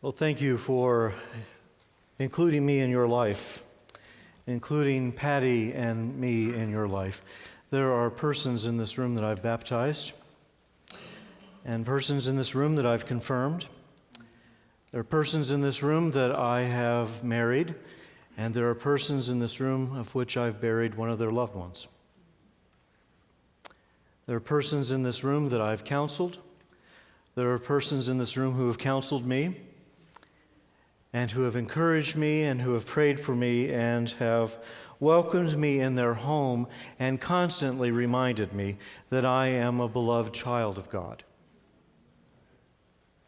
Well, thank you for including me in your life, including Patty and me in your life. There are persons in this room that I've baptized, and persons in this room that I've confirmed. There are persons in this room that I have married, and there are persons in this room of which I've buried one of their loved ones. There are persons in this room that I've counseled. There are persons in this room who have counseled me, and who have encouraged me, and who have prayed for me, and have welcomed me in their home, and constantly reminded me that I am a beloved child of God.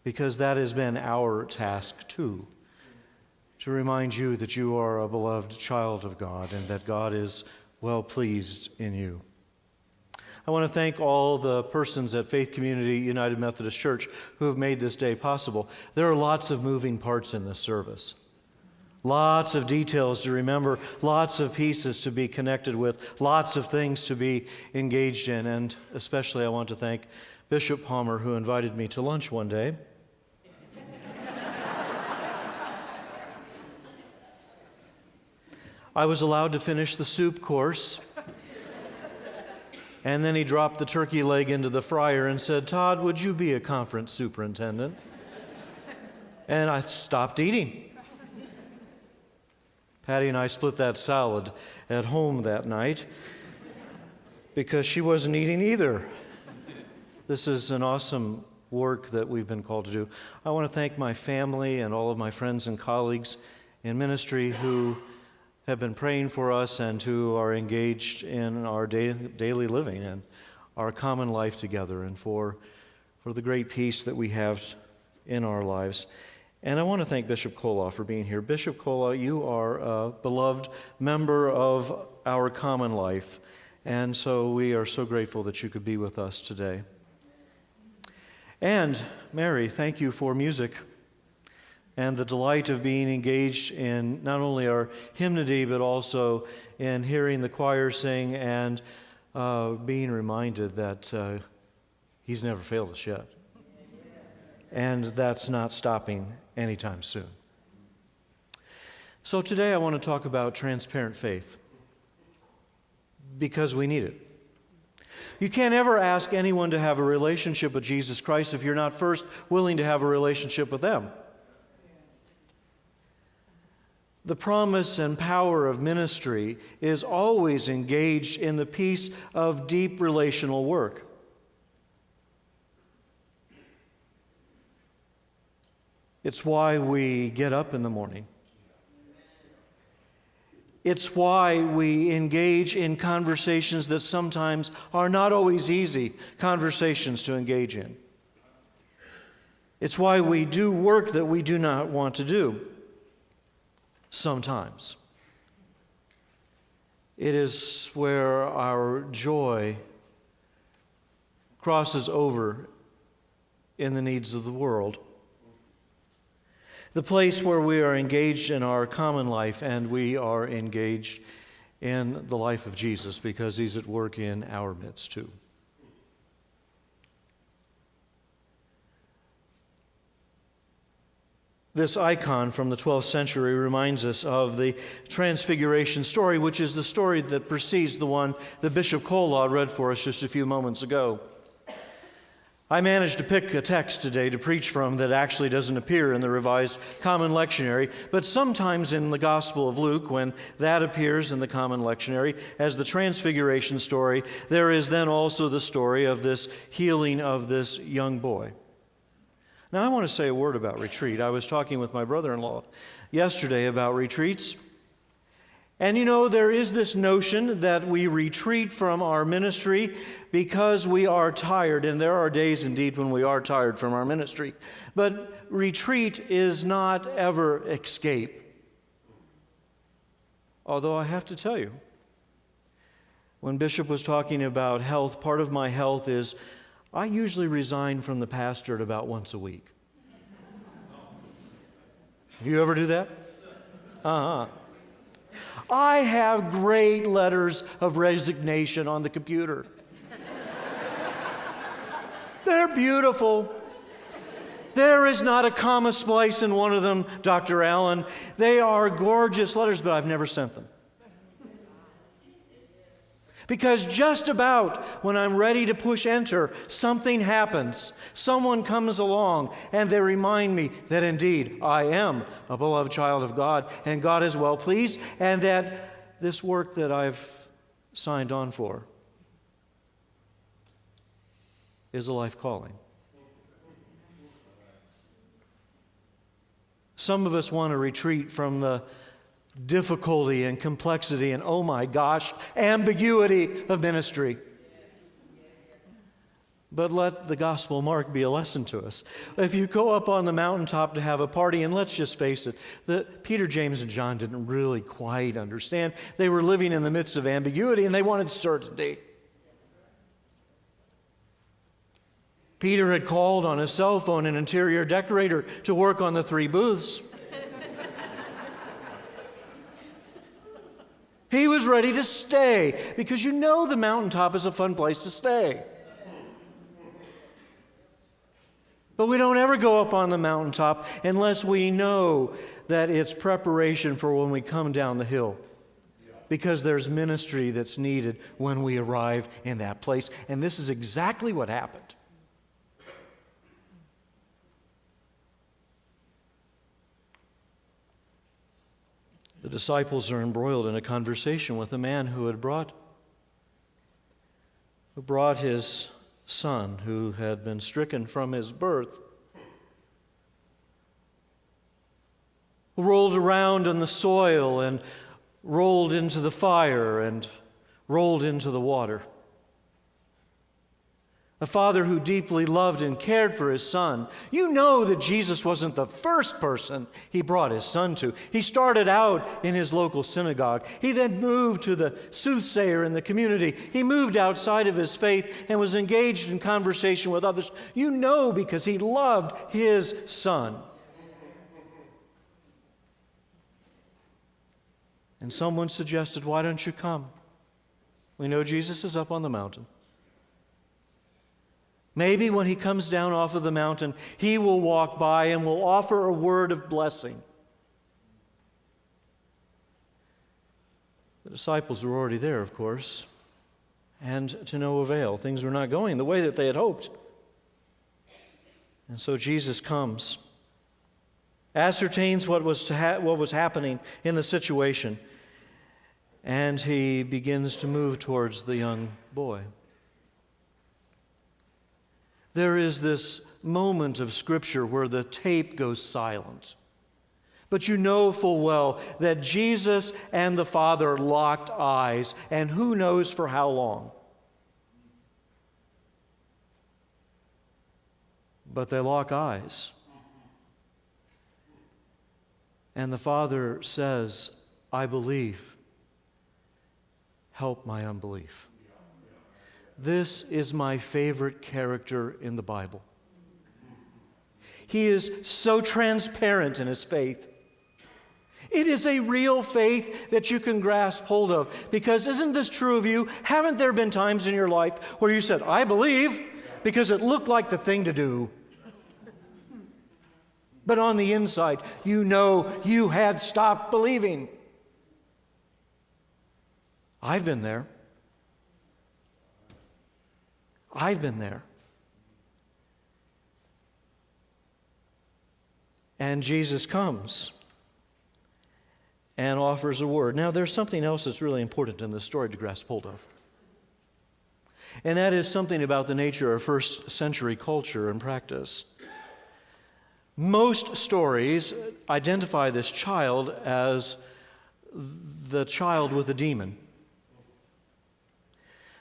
Because that has been our task too, to remind you that you are a beloved child of God, and that God is well pleased in you. I want to thank all the persons at Faith Community United Methodist Church who have made this day possible. There are lots of moving parts in this service. Lots of details to remember, lots of pieces to be connected with, lots of things to be engaged in, and especially I want to thank Bishop Palmer, who invited me to lunch one day. I was allowed to finish the soup course. And then he dropped the turkey leg into the fryer and said, "Todd, would you be a conference superintendent?" And I stopped eating. Patty and I split that salad at home that night because she wasn't eating either. This is an awesome work that we've been called to do. I want to thank my family and all of my friends and colleagues in ministry who have been praying for us and who are engaged in our daily living and our common life together, and for the great peace that we have in our lives. And I want to thank Bishop Kola for being here. Bishop Kola, you are a beloved member of our common life, and so we are so grateful that you could be with us today. And Mary, thank you for music and the delight of being engaged in not only our hymnody, but also in hearing the choir sing and being reminded that He's never failed us yet. And that's not stopping anytime soon. So today I want to talk about transparent faith, because we need it. You can't ever ask anyone to have a relationship with Jesus Christ if you're not first willing to have a relationship with them. The promise and power of ministry is always engaged in the piece of deep relational work. It's why we get up in the morning. It's why we engage in conversations that sometimes are not always easy conversations to engage in. It's why we do work that we do not want to do. Sometimes. It is where our joy crosses over in the needs of the world. The place where we are engaged in our common life, and we are engaged in the life of Jesus, because He's at work in our midst too. This icon from the 12th century reminds us of the Transfiguration story, which is the story that precedes the one that Bishop Kola read for us just a few moments ago. I managed to pick a text today to preach from that actually doesn't appear in the Revised Common Lectionary, but sometimes in the Gospel of Luke, when that appears in the Common Lectionary as the Transfiguration story, there is then also the story of this healing of this young boy. Now, I want to say a word about retreat. I was talking with my brother-in-law yesterday about retreats. And you know, there is this notion that we retreat from our ministry because we are tired. And there are days indeed when we are tired from our ministry. But retreat is not ever escape. Although I have to tell you, when Bishop was talking about health, part of my health is I usually resign from the pastorate about once a week. You ever do that? I have great letters of resignation on the computer. They're beautiful. There is not a comma splice in one of them, Dr. Allen. They are gorgeous letters, but I've never sent them. Because just about when I'm ready to push enter, something happens. Someone comes along and they remind me that indeed I am a beloved child of God and God is well pleased, and that this work that I've signed on for is a life calling. Some of us want to retreat from the difficulty and complexity and, oh my gosh, ambiguity of ministry. But let the Gospel Mark be a lesson to us. If you go up on the mountaintop to have a party, and let's just face it, Peter, James, and John didn't really quite understand. They were living in the midst of ambiguity, and they wanted certainty. Peter had called on his cell phone an interior decorator to work on the 3 booths. He was ready to stay, because you know the mountaintop is a fun place to stay. But we don't ever go up on the mountaintop unless we know that it's preparation for when we come down the hill. Because there's ministry that's needed when we arrive in that place. And this is exactly what happened. The disciples are embroiled in a conversation with a man who brought his son, who had been stricken from his birth, who rolled around in the soil and rolled into the fire and rolled into the water. A father who deeply loved and cared for his son. You know that Jesus wasn't the first person he brought his son to. He started out in his local synagogue. He then moved to the soothsayer in the community. He moved outside of his faith and was engaged in conversation with others. You know, because he loved his son. And someone suggested, why don't you come? We know Jesus is up on the mountain. Maybe when he comes down off of the mountain, he will walk by and will offer a word of blessing. The disciples were already there, of course, and to no avail. Things were not going the way that they had hoped. And so Jesus comes, ascertains what was happening in the situation, and he begins to move towards the young boy. There is this moment of Scripture where the tape goes silent. But you know full well that Jesus and the Father locked eyes, and who knows for how long. But they lock eyes. And the Father says, I believe. Help my unbelief. This is my favorite character in the Bible. He is so transparent in his faith. It is a real faith that you can grasp hold of. Because isn't this true of you? Haven't there been times in your life where you said, I believe, because it looked like the thing to do? But on the inside, you know you had stopped believing. I've been there. I've been there. And Jesus comes and offers a word. Now, there's something else that's really important in this story to grasp hold of. And that is something about the nature of first century culture and practice. Most stories identify this child as the child with a demon.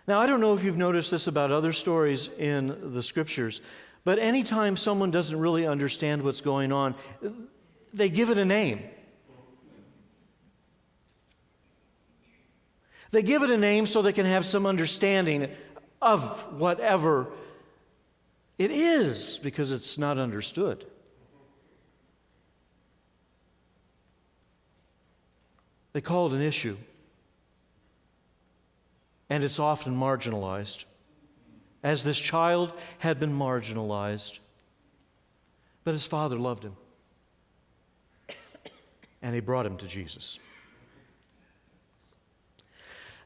Now, I don't know if you've noticed this about other stories in the Scriptures, but anytime someone doesn't really understand what's going on, they give it a name. They give it a name so they can have some understanding of whatever it is, because it's not understood. They call it an issue. And it's often marginalized, as this child had been marginalized But his father loved him. And he brought him to Jesus.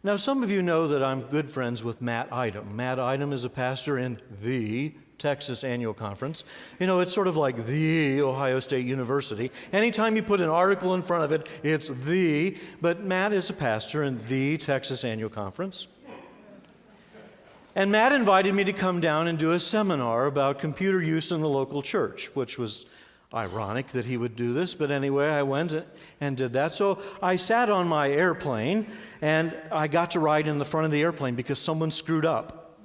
Now, some of you know that I'm good friends with Matt Idam. Matt Idam is a pastor in the Texas Annual Conference. You know, it's sort of like the Ohio State University. Anytime you put an article in front of it, it's the. But Matt is a pastor in the Texas Annual Conference. And Matt invited me to come down and do a seminar about computer use in the local church, which was ironic that he would do this, but anyway, I went and did that. So I sat on my airplane, and I got to ride in the front of the airplane because someone screwed up.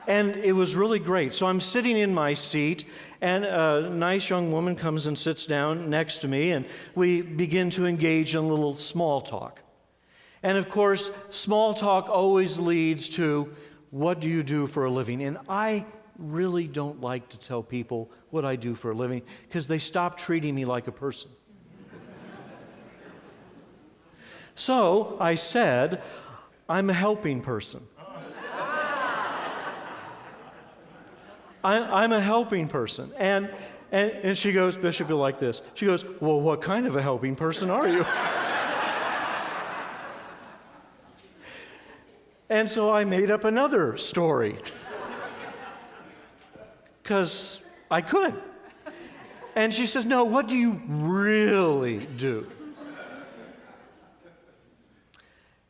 And it was really great. So I'm sitting in my seat, and a nice young woman comes and sits down next to me, and we begin to engage in a little small talk. And of course, small talk always leads to, what do you do for a living? And I really don't like to tell people what I do for a living because they stop treating me like a person. So I said, I'm a helping person. I'm a helping person. And she goes, Bishop, you're like this. She goes, well, what kind of a helping person are you? And so I made up another story. Because I could. And she says, no, what do you really do?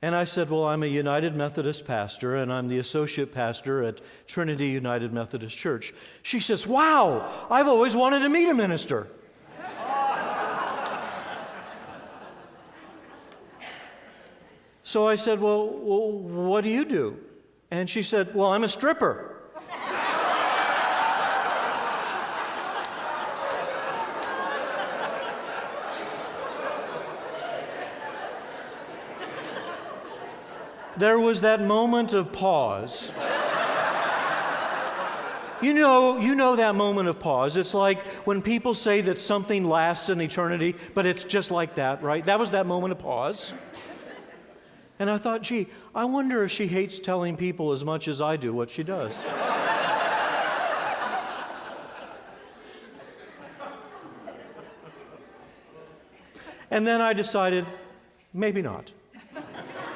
And I said, well, I'm a United Methodist pastor, and I'm the associate pastor at Trinity United Methodist Church. She says, wow, I've always wanted to meet a minister. So I said, well, what do you do? And she said, well, I'm a stripper. There was that moment of pause. You know that moment of pause. It's like when people say that something lasts an eternity, but it's just like that, right? That was that moment of pause. And I thought, gee, I wonder if she hates telling people as much as I do what she does. And then I decided, maybe not.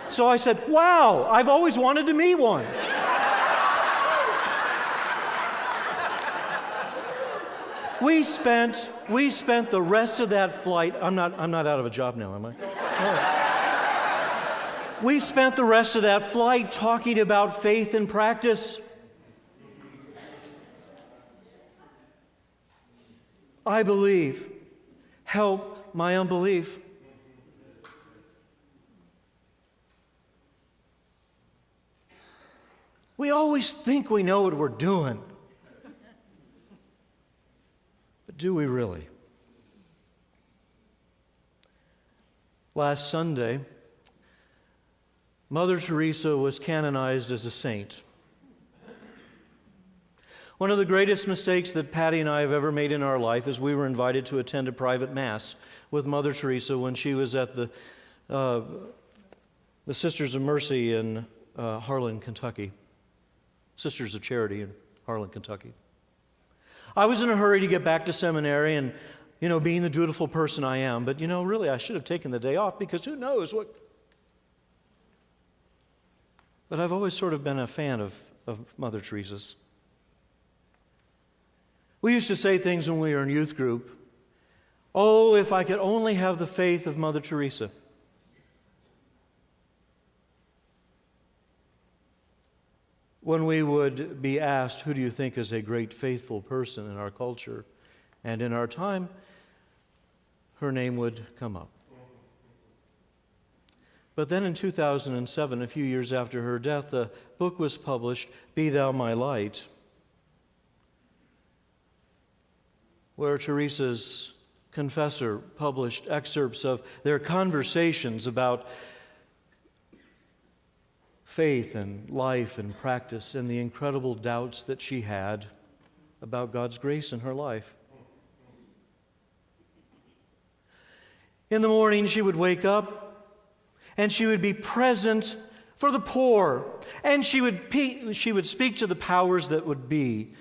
So I said, wow, I've always wanted to meet one. We spent the rest of that flight. I'm not out of a job now, am I? No. We spent the rest of that flight talking about faith and practice. I believe. Help my unbelief. We always think we know what we're doing. But do we really? Last Sunday, Mother Teresa was canonized as a saint. One of the greatest mistakes that Patty and I have ever made in our life is we were invited to attend a private Mass with Mother Teresa when she was at the Sisters of Mercy in Harlan, Kentucky. Sisters of Charity in Harlan, Kentucky. I was in a hurry to get back to seminary and, being the dutiful person I am, but, really I should have taken the day off because who knows what. But I've always sort of been a fan of Mother Teresa's. We used to say things when we were in youth group. Oh, if I could only have the faith of Mother Teresa. When we would be asked, who do you think is a great faithful person in our culture and in our time, her name would come up. But then in 2007, a few years after her death, a book was published, Be Thou My Light, where Teresa's confessor published excerpts of their conversations about faith and life and practice and the incredible doubts that she had about God's grace in her life. In the morning, she would wake up and she would be present for the poor, and she would speak to the powers that would be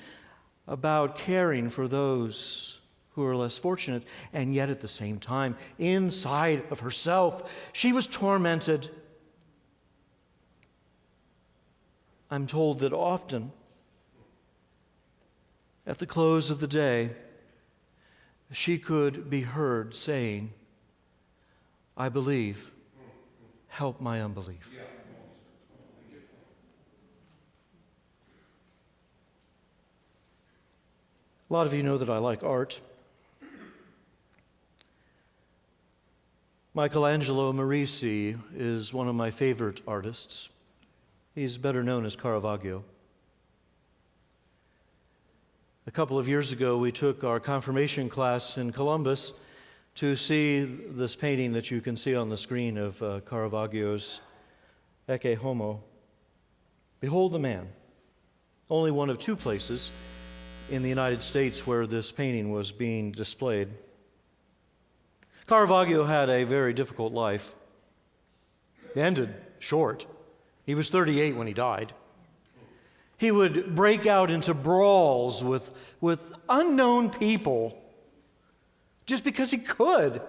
about caring for those who are less fortunate, and yet at the same time, inside of herself, she was tormented. I'm told that often, at the close of the day, she could be heard saying, "I believe, help my unbelief." A lot of you know that I like art. Michelangelo Merisi is one of my favorite artists. He's better known as Caravaggio. A couple of years ago, we took our confirmation class in Columbus to see this painting that you can see on the screen of Caravaggio's Ecce Homo. Behold the man. Only one of two places in the United States where this painting was being displayed. Caravaggio had a very difficult life. It ended short. He was 38 when he died. He would break out into brawls with unknown people just because he could.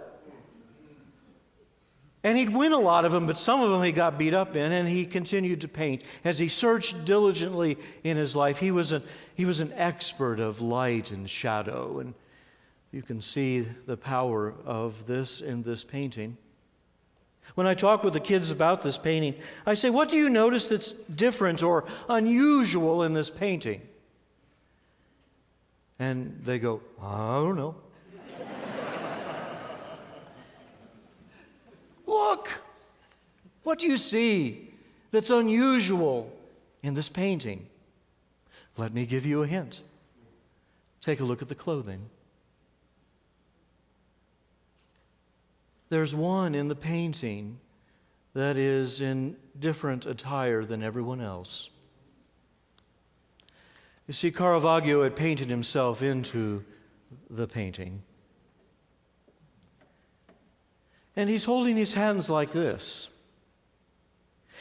And he'd win a lot of them, but some of them he got beat up in, and he continued to paint. As he searched diligently in his life, he was an expert of light and shadow, and you can see the power of this in this painting. When I talk with the kids about this painting, I say, "What do you notice that's different or unusual in this painting?" And they go, "I don't know." Look! What do you see that's unusual in this painting? Let me give you a hint. Take a look at the clothing. There's one in the painting that is in different attire than everyone else. You see, Caravaggio had painted himself into the painting. And he's holding his hands like this.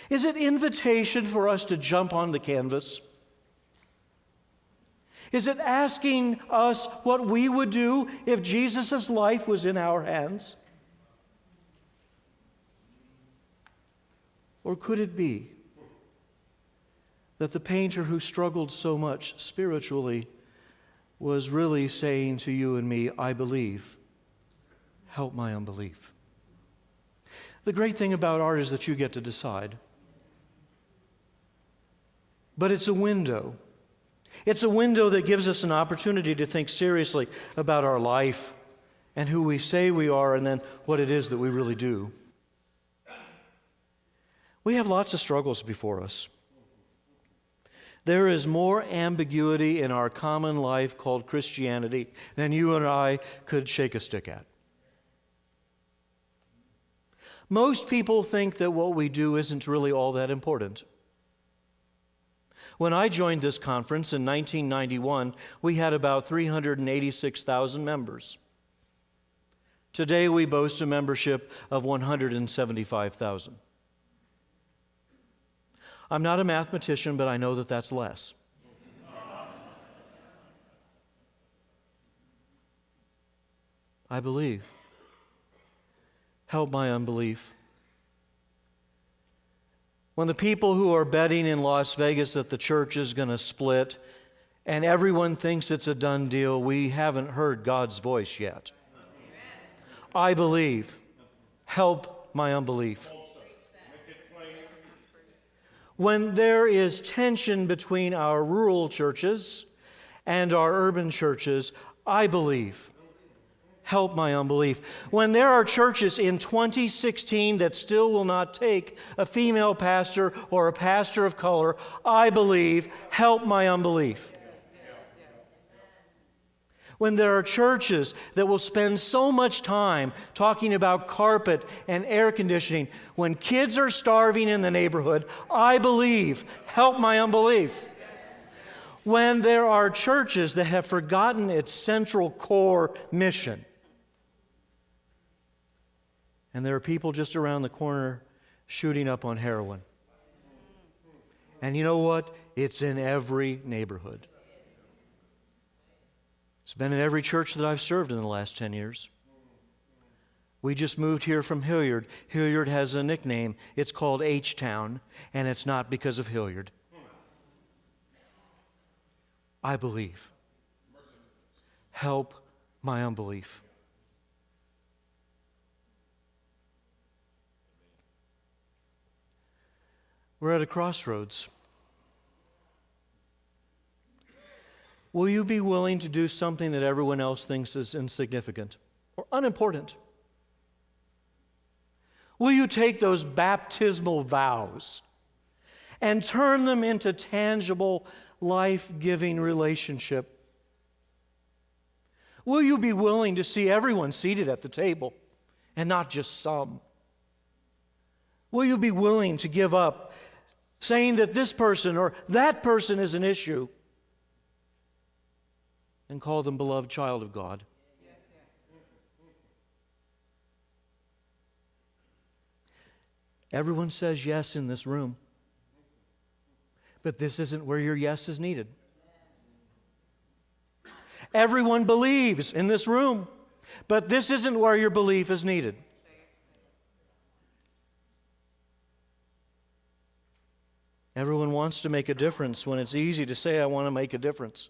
Is it invitation for us to jump on the canvas? Is it asking us what we would do if Jesus' life was in our hands? Or could it be that the painter who struggled so much spiritually was really saying to you and me, "I believe, help my unbelief"? The great thing about art is that you get to decide. But it's a window. It's a window that gives us an opportunity to think seriously about our life and who we say we are and then what it is that we really do. We have lots of struggles before us. There is more ambiguity in our common life called Christianity than you and I could shake a stick at. Most people think that what we do isn't really all that important. When I joined this conference in 1991, we had about 386,000 members. Today, we boast a membership of 175,000. I'm not a mathematician, but I know that that's less. I believe. Help my unbelief. When the people who are betting in Las Vegas that the church is going to split and everyone thinks it's a done deal, we haven't heard God's voice yet. I believe. Help my unbelief. When there is tension between our rural churches and our urban churches, I believe. Help my unbelief. When there are churches in 2016 that still will not take a female pastor or a pastor of color, I believe. Help my unbelief. When there are churches that will spend so much time talking about carpet and air conditioning, when kids are starving in the neighborhood, I believe. Help my unbelief. When there are churches that have forgotten its central core mission, and there are people just around the corner shooting up on heroin. And you know what? It's in every neighborhood. It's been in every church that I've served in the last 10 years. We just moved here from Hilliard. Hilliard has a nickname. It's called H-Town, and it's not because of Hilliard. I believe. Help my unbelief. We're at a crossroads. Will you be willing to do something that everyone else thinks is insignificant or unimportant? Will you take those baptismal vows and turn them into tangible, life-giving relationship? Will you be willing to see everyone seated at the table and not just some? Will you be willing to give up saying that this person or that person is an issue and call them beloved child of God? Everyone says yes in this room, but this isn't where your yes is needed. Everyone believes in this room, but this isn't where your belief is needed. Everyone wants to make a difference when it's easy to say, I want to make a difference.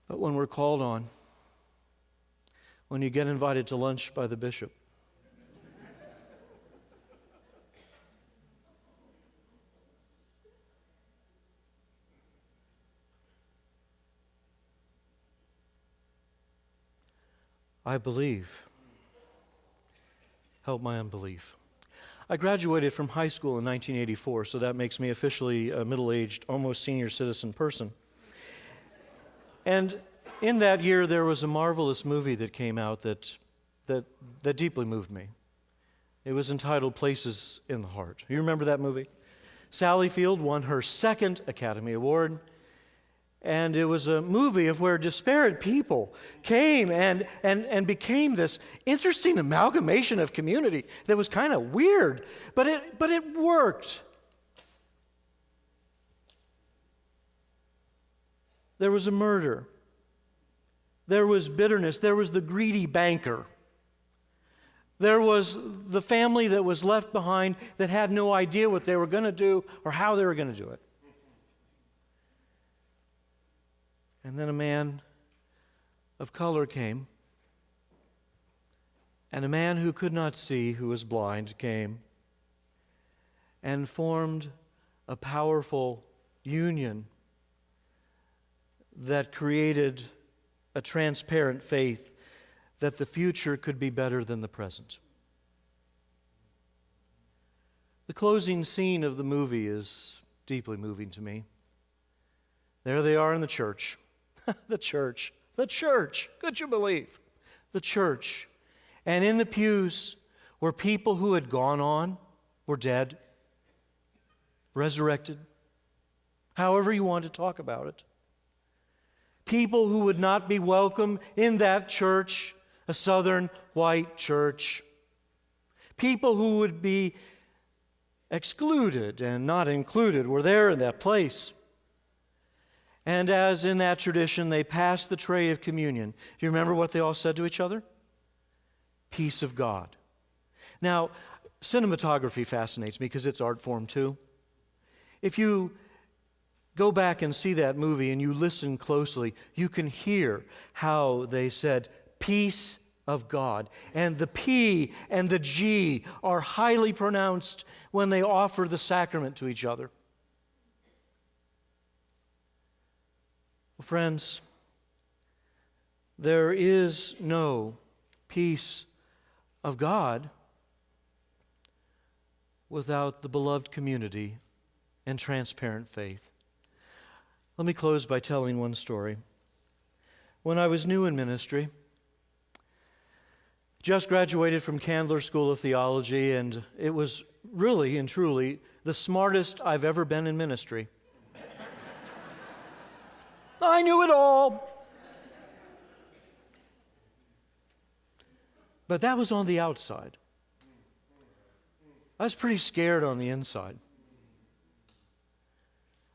But when we're called on, when you get invited to lunch by the bishop, I believe. Help my unbelief. I graduated from high school in 1984, so that makes me officially a middle-aged, almost senior citizen person. And in that year, there was a marvelous movie that came out that deeply moved me. It was entitled Places in the Heart. You remember that movie? Sally Field won her second Academy Award. And it was a movie of where disparate people came and became this interesting amalgamation of community that was kind of weird, but it worked. There was a murder. There was bitterness. There was the greedy banker. There was the family that was left behind that had no idea what they were going to do or how they were going to do it. And then a man of color came, and a man who could not see, who was blind, came and formed a powerful union that created a transparent faith that the future could be better than the present. The closing scene of the movie is deeply moving to me. There they are in the church. The church. Could you believe? The church. And in the pews were people who had gone on, were dead, resurrected, however you want to talk about it. People who would not be welcome in that church, a southern white church. People who would be excluded and not included were there in that place. And as in that tradition, they passed the tray of communion. Do you remember what they all said to each other? Peace of God. Now, cinematography fascinates me because it's art form too. If you go back and see that movie and you listen closely, you can hear how they said, peace of God. And the P and the G are highly pronounced when they offer the sacrament to each other. Well, friends, there is no peace of God without the beloved community and transparent faith. Let me close by telling one story. When I was new in ministry, just graduated from Candler School of Theology, and it was really and truly the smartest I've ever been in ministry. I knew it all. But that was on the outside. I was pretty scared on the inside.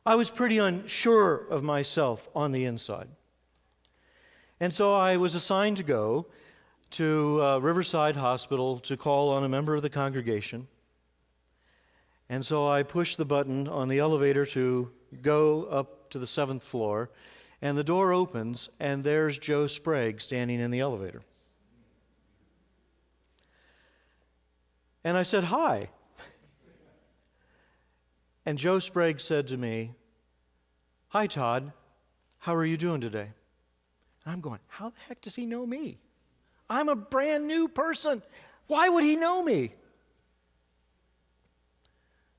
I was pretty unsure of myself on the inside. And so I was assigned to go to Riverside Hospital to call on a member of the congregation. And so I pushed the button on the elevator to go up to the 7th floor, and the door opens, and there's Joe Sprague standing in the elevator. And I said, "Hi." And Joe Sprague said to me, "Hi, Todd. How are you doing today?" And I'm going, how the heck does he know me? I'm a brand new person. Why would he know me?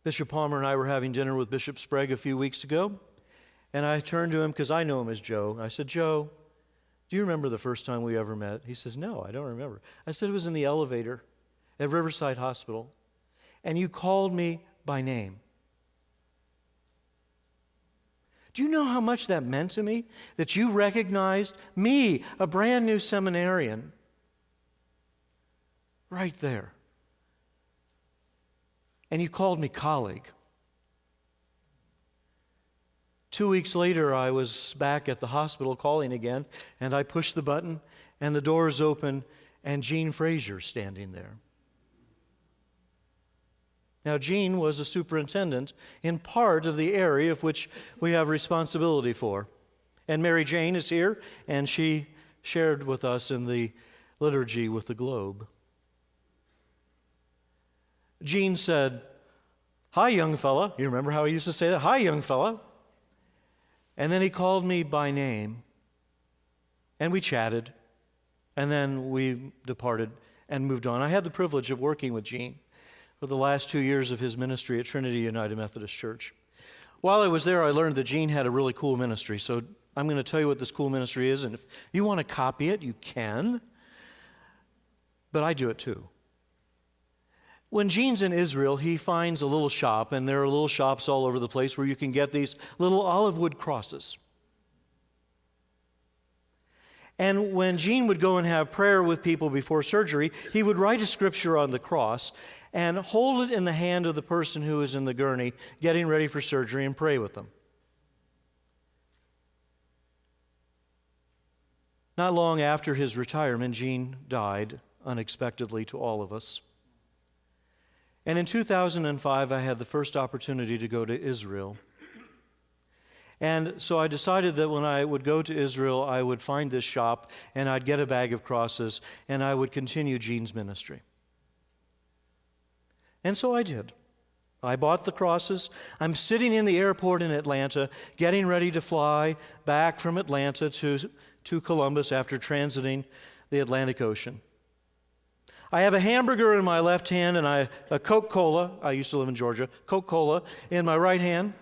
Bishop Palmer and I were having dinner with Bishop Sprague a few weeks ago, and I turned to him because I know him as Joe. I said, "Joe, do you remember the first time we ever met?" He says, "No, I don't remember." I said, "It was in the elevator at Riverside Hospital, and you called me by name." Do you know how much that meant to me? That you recognized me, a brand new seminarian, right there. And you called me colleague. 2 weeks later, I was back at the hospital calling again, and I pushed the button, and the doors open, and Gene Fraser's standing there. Now, Gene was a superintendent in part of the area of which we have responsibility for. And Mary Jane is here, and she shared with us in the liturgy with the globe. Gene said, "Hi, young fella." You remember how he used to say that? "Hi, young fella." And then he called me by name, and we chatted, and then we departed and moved on. I had the privilege of working with Gene for the last 2 years of his ministry at Trinity United Methodist Church. While I was there, I learned that Gene had a really cool ministry, so I'm going to tell you what this cool ministry is, and if you want to copy it, you can, but I do it too. When Gene's in Israel, he finds a little shop, and there are little shops all over the place where you can get these little olive wood crosses. And when Gene would go and have prayer with people before surgery, he would write a scripture on the cross and hold it in the hand of the person who is in the gurney getting ready for surgery and pray with them. Not long after his retirement, Gene died unexpectedly to all of us. And in 2005, I had the first opportunity to go to Israel. And so I decided that when I would go to Israel, I would find this shop, and I'd get a bag of crosses, and I would continue Gene's ministry. And so I did. I bought the crosses. I'm sitting in the airport in Atlanta, getting ready to fly back from Atlanta to Columbus after transiting the Atlantic Ocean. I have a hamburger in my left hand and a Coca-Cola, I used to live in Georgia, Coca-Cola in my right hand.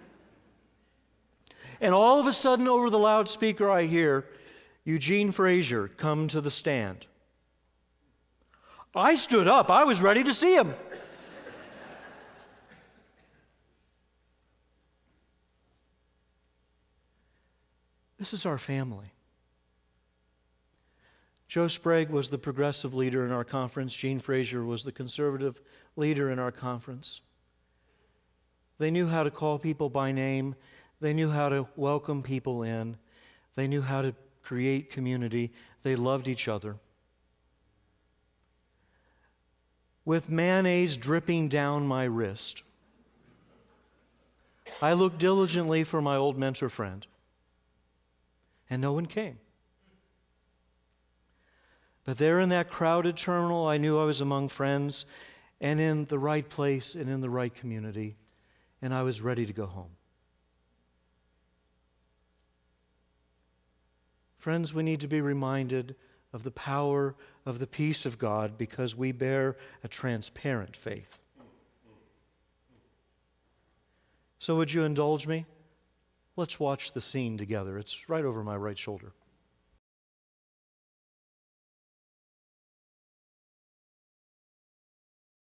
And all of a sudden over the loudspeaker I hear Eugene Fraser come to the stand. I stood up. I was ready to see him. This is our family. Joe Sprague was the progressive leader in our conference. Gene Fraser was the conservative leader in our conference. They knew how to call people by name. They knew how to welcome people in. They knew how to create community. They loved each other. With mayonnaise dripping down my wrist, I looked diligently for my old mentor friend, and no one came. But there in that crowded terminal, I knew I was among friends and in the right place and in the right community, and I was ready to go home. Friends, we need to be reminded of the power of the peace of God because we bear a transparent faith. So would you indulge me? Let's watch the scene together. It's right over my right shoulder.